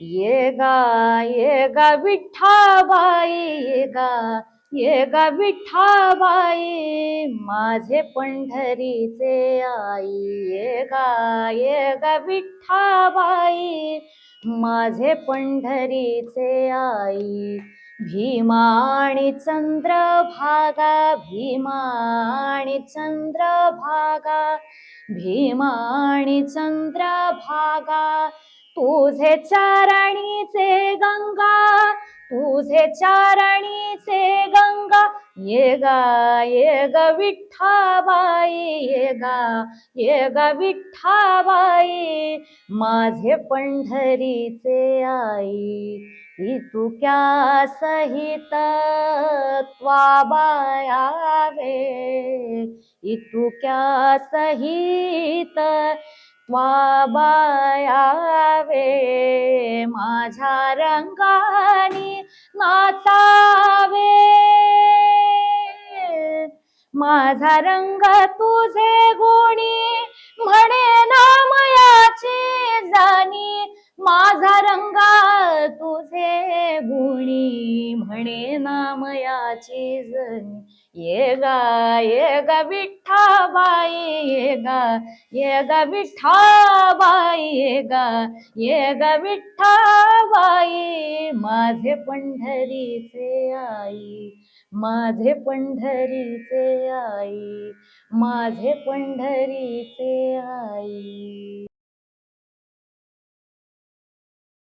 ये गा विठाबाई, ये गा विठाबाई, माझे पंढरीचे आई. ये गा विठाबाई, माझे पंढरीचे आई. भीमा आणि चंद्रभागा, भीमा आणि चंद्रभागा, भीमा आणि चंद्रभागा, तुझे चरणीचे गंगा, तुझे चरणीचे गंगा. ये ग विठाबाई, ये ग विठाबाई, माझे पंढरीचे आई. इतुक्या सहित त्वाबायावे, इतुक्या सहित त्वाबायावे, माझ्या रंगानी नाचावे. माझा रंग तुझे गुणी, म्हणे नामयाची जाणी. माझा रंग तुझे गुणी, म्हणे नामयाची जणी. ये ग विठाबाई, ये ग विठाबाई, ये ग विठाबाई, माझे पंढरीचे आई. माझे पंढरीचे आई, माझे पंढरीचे आई.